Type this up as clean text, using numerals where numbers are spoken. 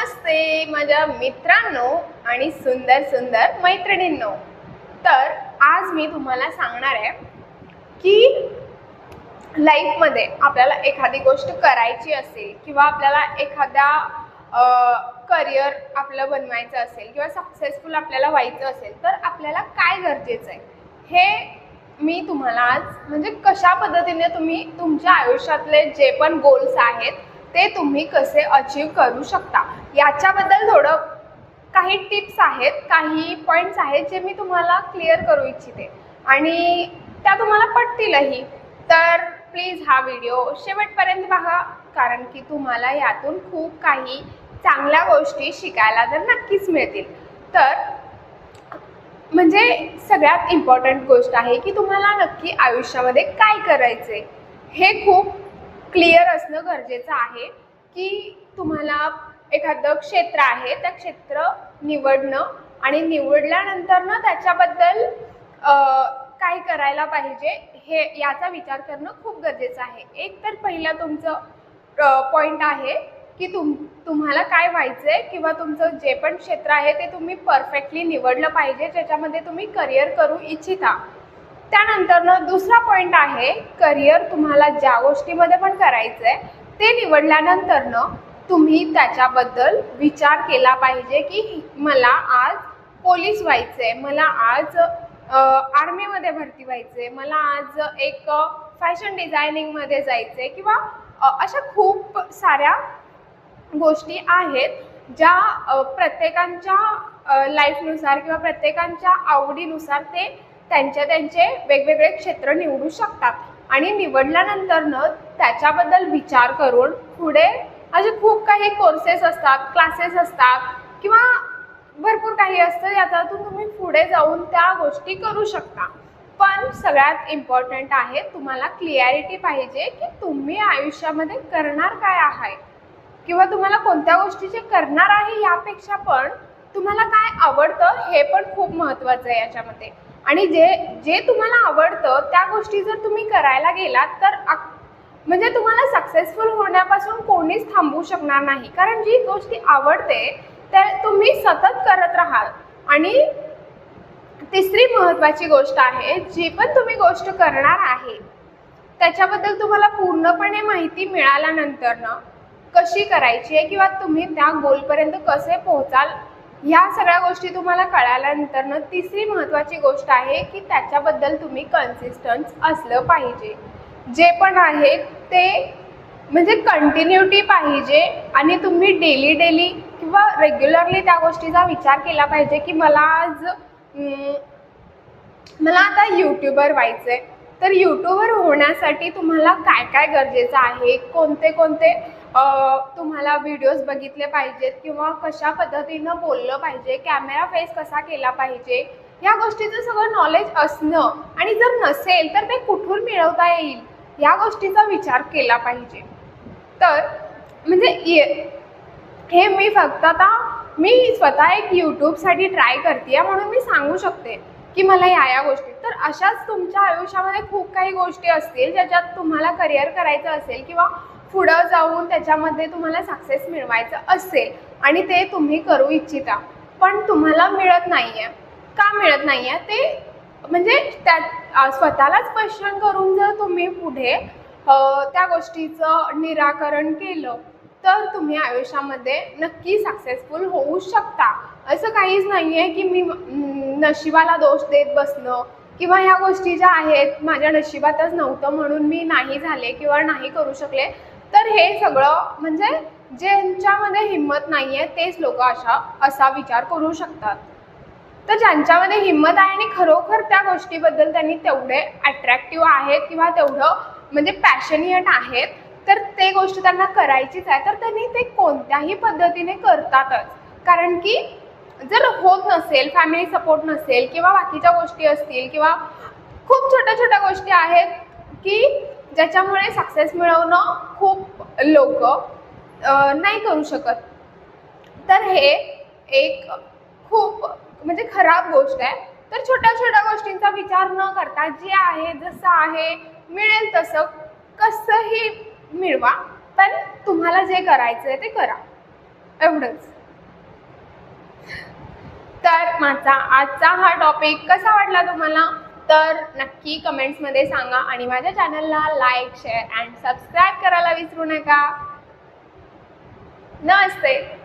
नमस्ते माझ्या मित्रांनो आणि सुंदर सुंदर मैत्रिणींनो। तर आज मी तुम्हाला सांगणार आहे की लाईफमध्ये आपल्याला एखादी गोष्ट करायची असेल किंवा आपल्याला एखादा करिअर आपलं बनवायचं असेल किंवा सक्सेसफुल आपल्याला व्हायचं असेल तर आपल्याला काय गरजेचं आहे हे मी तुम्हाला आज म्हणजे कशा पद्धतीने तुम्ही तुमच्या आयुष्यातले जे पण गोल्स आहेत ते तुम्ही कसे अचीव करू शकता याच्याबद्दल थोडं काही टिप्स आहेत, काही पॉईंट्स आहेत जे मी तुम्हाला क्लिअर करू इच्छिते आणि त्या तुम्हाला पटतीलही। तर प्लीज हा व्हिडिओ शेवटपर्यंत पहा, कारण की तुम्हाला यातून खूप काही चांगल्या गोष्टी शिकायला तर नक्कीच मिळतील। तर म्हणजे सगळ्यात इम्पॉर्टंट गोष्ट आहे की तुम्हाला नक्की आयुष्यामध्ये काय करायचे हे खूप क्लिअर असणं गरजेचं आहे की तुम्हाला एखादं क्षेत्र आहे त्या क्षेत्र निवडणं आणि निवडल्यानंतर ना त्याच्याबद्दल काय करायला पाहिजे हे याचा विचार करणं खूप गरजेचं आहे। एक तर पहिला तुमचं पॉईंट आहे की तुम्हाला काय व्हायचं आहे किंवा तुमचं जे पण क्षेत्र आहे ते तुम्ही परफेक्टली निवडलं पाहिजे ज्याच्यामध्ये तुम्ही करिअर करू इच्छिता। त्यानंतर दुसरा पॉईंट आहे करिअर तुम्हाला ज्या गोष्टीमध्ये पण करायचं आहे ते निवडल्यानंतर तुम्ही त्याच्याबद्दल विचार केला पाहिजे की मला आज पोलीस व्हायचं आहे, मला आज आर्मीमध्ये भरती व्हायचं आहे, मला आज एक फॅशन डिझायनिंगमध्ये जायचं आहे किंवा अशा खूप साऱ्या गोष्टी आहेत ज्या प्रत्येकांच्या लाईफनुसार किंवा प्रत्येकांच्या आवडीनुसार ते त्यांचे वेगवेगळे क्षेत्र निवडू शकतात आणि निवडल्यानंतर त्याच्याबद्दल विचार करून पुढे असे खूप काही कोर्सेस असतात, क्लासेस असतात किंवा भरपूर काही असतं याच्यातून तुम्ही पुढे जाऊन त्या गोष्टी करू शकता। पण सगळ्यात इम्पॉर्टंट आहे तुम्हाला क्लिअरिटी पाहिजे की तुम्ही आयुष्यामध्ये करणार काय आहे किंवा तुम्हाला कोणत्या गोष्टीचे करणार आहे यापेक्षा पण तुम्हाला काय आवडतं हे पण खूप महत्त्वाचं आहे याच्यामध्ये। आणि जे तुम्हाला आवडतं त्या गोष्टी जर तुम्ही करायला गेलात तर म्हणजे तुम्हाला सक्सेसफुल होण्यापासून कोणीच थांबवू शकणार नाही, कारण जी गोष्टी आवडते त्या तुम्ही सतत करत राहाल। आणि तिसरी महत्त्वाची गोष्ट आहे जी पण तुम्ही गोष्ट करणार आहे त्याच्याबद्दल तुम्हाला पूर्णपणे माहिती मिळाल्यानंतर कशी करायची आहे किंवा तुम्ही त्या गोलपर्यंत कसे पोहोचाल ह्या सगळ्या गोष्टी तुम्हाला कळाल्यानंतर तिसरी महत्त्वाची गोष्ट आहे की त्याच्याबद्दल तुम्ही कन्सिस्टंट असलं पाहिजे। जे पण आहे ते म्हणजे कंटिन्युटी पाहिजे आणि तुम्ही डेली किंवा रेग्युलरली त्या गोष्टीचा विचार केला पाहिजे की मला आता यूट्यूबर व्हायचं आहे, तर यूट्यूबर होण्यासाठी तुम्हाला काय काय गरजेचं आहे, कोणते तुम्हाला व्हिडिओज बघितले पाहिजेत किंवा कशा पद्धतीनं बोललं पाहिजे, कॅमेरा फेस कसा केला पाहिजे या गोष्टीचं सगळं नॉलेज असणं आणि जर नसेल तर ते कुठून मिळवता येईल या गोष्टीचा विचार केला पाहिजे। तर म्हणजे हे मी फक्त आता मी स्वतः एक यूट्यूबसाठी ट्राय करते म्हणून मी सांगू शकते की मला या गोष्टी। तर अशाच तुमच्या आयुष्यामध्ये खूप काही गोष्टी असतील ज्याच्यात तुम्हाला करिअर करायचं असेल किंवा पुढं जाऊन त्याच्यामध्ये तुम्हाला सक्सेस मिळवायचं असेल आणि ते तुम्ही करू इच्छिता पण तुम्हाला मिळत नाही आहे। का मिळत नाही आहे ते म्हणजे त्या स्वतःलाच क्वेश्चन करून जर तुम्ही पुढे त्या गोष्टीचं निराकरण केलं तर तुम्ही आयुष्यामध्ये नक्की सक्सेसफुल होऊ शकता। असं काहीच नाही आहे की मी नशिबाला दोष देत बसणं किंवा ह्या गोष्टी ज्या आहेत माझ्या नशिबातच नव्हतं म्हणून मी नाही झाले किंवा नाही करू शकले। तर हे सगळं म्हणजे ज्यांच्यामध्ये हिंमत नाही आहे तेच लोक असा विचार करू शकतात। तर ज्यांच्यामध्ये हिंमत आहे आणि खरोखर त्या गोष्टीबद्दल त्यांनी तेवढे अट्रॅक्टिव्ह आहेत किंवा तेवढं म्हणजे पॅशनिएट आहेत तर ते गोष्ट त्यांना करायचीच आहे तर त्यांनी ते कोणत्याही पद्धतीने करतातच। कारण की जर होत नसेल, फॅमिली सपोर्ट नसेल किंवा बाकीच्या गोष्टी असतील किंवा खूप छोट्या गोष्टी आहेत की ज्याच्यामुळे सक्सेस मिळवणं खूप लोक नाही करू शकत, तर हे एक खूप म्हणजे खराब गोष्ट आहे। तर छोट्या गोष्टींचा विचार न करता जे आहे जसं आहे मिळेल तसं कसंही मिळवा, पण तुम्हाला जे करायचं आहे ते करा, एवढंच। सगळ्यात माझा आजचा हा टॉपिक कसा वाटला तुम्हाला तर नक्की कमेंट्समध्ये सांगा आणि माझ्या चॅनलला लाईक शेअर अँड सबस्क्राईब करायला विसरू नका. नमस्ते.